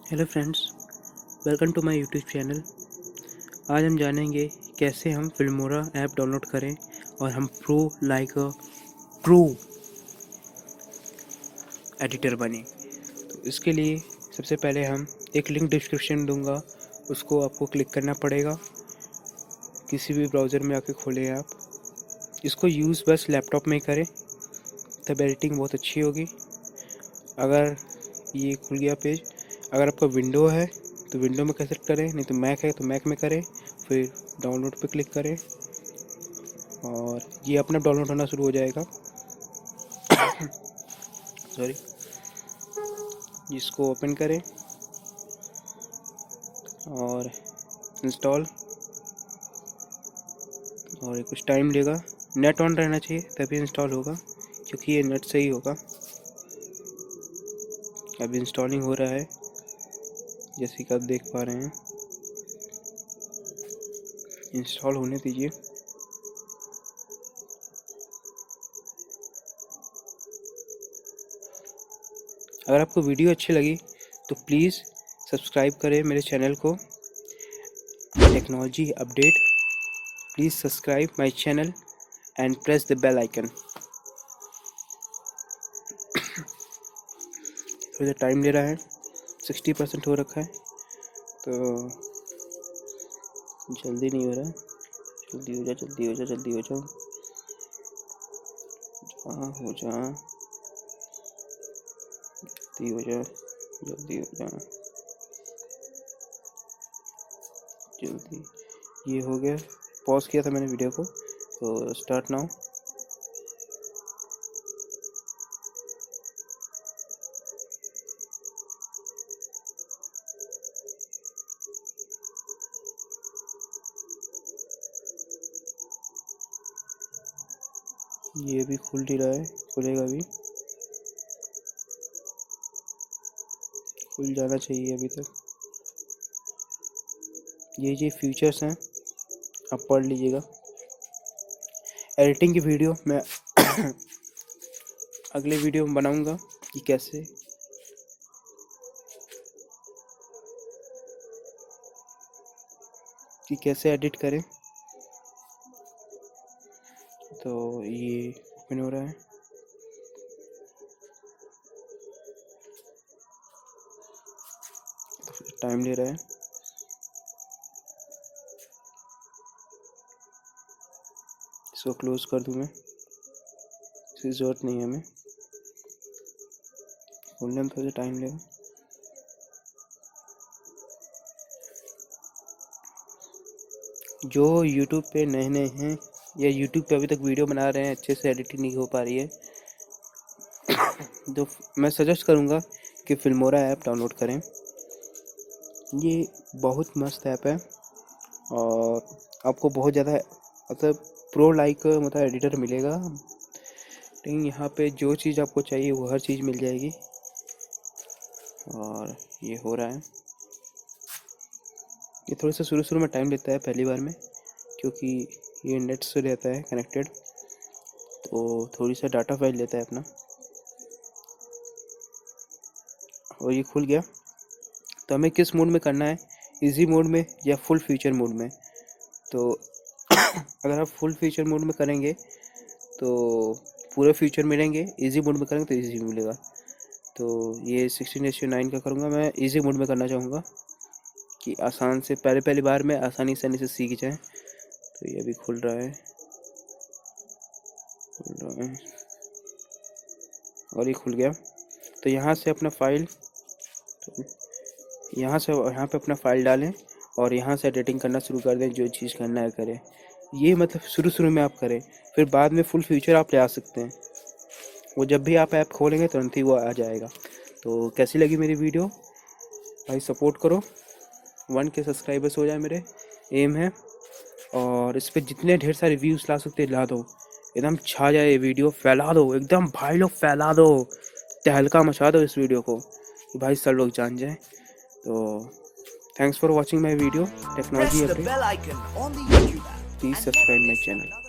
Hello friends, welcome to my YouTube channel. आज हम जानेंगे कैसे हम फिल्मोरा ऐप डाउनलोड करें और हम pro like a true editor बने। तो इसके लिए सबसे पहले हम एक लिंक डिस्क्रिप्शन दूंगा, उसको आपको क्लिक करना पड़ेगा। किसी भी ब्राउज़र में आके खोलें आप। इसको यूज़ बस लैपटॉप में करें, तब एडिटिंग बहुत अच्छी होगी। अगर ये खुल गया पेज, अगर आपका विंडो है तो विंडो में कैसे करें, नहीं तो मैक है तो मैक में करें। फिर डाउनलोड पे क्लिक करें और ये अपना डाउनलोड होना शुरू हो जाएगा। सॉरी, इसको ओपन करें और इंस्टॉल, और ये कुछ टाइम लेगा। नेट ऑन रहना चाहिए तभी इंस्टॉल होगा, क्योंकि ये नेट से ही होगा। अभी इंस्टॉलिंग हो रहा है, जैसे कि आप देख पा रहे हैं। इंस्टॉल होने दीजिए। अगर आपको वीडियो अच्छी लगी तो प्लीज़ सब्सक्राइब करें मेरे चैनल को, technology update. Please subscribe my channel and press the bell icon. थोड़ा टाइम ले रहा है, 60% हो रखा है, तो जल्दी नहीं हो रहा है। जल्दी हो जा, जल्दी हो जा, जल्दी हो जा, जहाँ हो जा, जल्दी हो जा, जल्दी हो जा, जल्दी। ये हो गया। पॉज किया था मैंने वीडियो को, तो स्टार्ट नाउ। ये भी खुल नहीं रहा है, खुलेगा भी, खुल जाना चाहिए अभी तक। ये फीचर्स हैं, आप पढ़ लीजिएगा। एडिटिंग की वीडियो मैं अगले वीडियो में बनाऊंगा कि कैसे एडिट करें। तो ये ओपन हो रहा है। टाइम ले रहा है। इसको क्लोज कर दूं मैं, इसकी ज़रूरत नहीं है हमें। खोलने में थोड़ा टाइम लेगा। जो यूट्यूब पे नए नए हैं या यूट्यूब पे अभी तक वीडियो बना रहे हैं, अच्छे से एडिटिंग नहीं हो पा रही है, तो मैं सजेस्ट करूँगा कि फिल्मोरा ऐप डाउनलोड करें। ये बहुत मस्त ऐप है और आपको बहुत ज़्यादा मतलब प्रो लाइक मतलब एडिटर मिलेगा। लेकिन यहाँ पे जो चीज़ आपको चाहिए वो हर चीज़ मिल जाएगी। और ये हो रहा है। ये थोड़ा सा शुरू में टाइम लेता है पहली बार में, क्योंकि ये नेट से रहता है कनेक्टेड, तो थोड़ी सा डाटा फाइल लेता है अपना। और ये खुल गया। तो हमें किस मोड में करना है, इजी मोड में या फुल फीचर मोड में। तो अगर आप फुल फीचर मोड में करेंगे तो पूरे फीचर मिलेंगे, इजी मोड में करेंगे तो इजी मिलेगा। तो ये 16:9 का करूँगा। मैं इजी मोड में करना चाहूँगा कि आसान से पहली बार में आसानी से सीख जाए। तो ये अभी खुल रहा है और ये खुल गया। तो यहाँ से अपना फाइल, तो यहाँ पे अपना फाइल डालें और यहाँ से एडिटिंग करना शुरू कर दें। जो चीज़ करना है करें। ये मतलब शुरू में आप करें, फिर बाद में फुल फ्यूचर आप ले आ सकते हैं। वो जब भी आप ऐप खोलेंगे तुरंत ही वो आ जाएगा। तो कैसी लगी मेरी वीडियो भाई, सपोर्ट करो। 1K सब्सक्राइबर्स हो जाए, मेरे एम है। और इस पर जितने ढेर सारे व्यूज़ ला सकते ला दो, एकदम छा जाए ये वीडियो। फैला दो एकदम भाई लोग, फैला दो, तहलका मचा दो इस वीडियो को कि भाई सब लोग जान जाएं। तो thanks for watching my video technology update. Please subscribe my channel.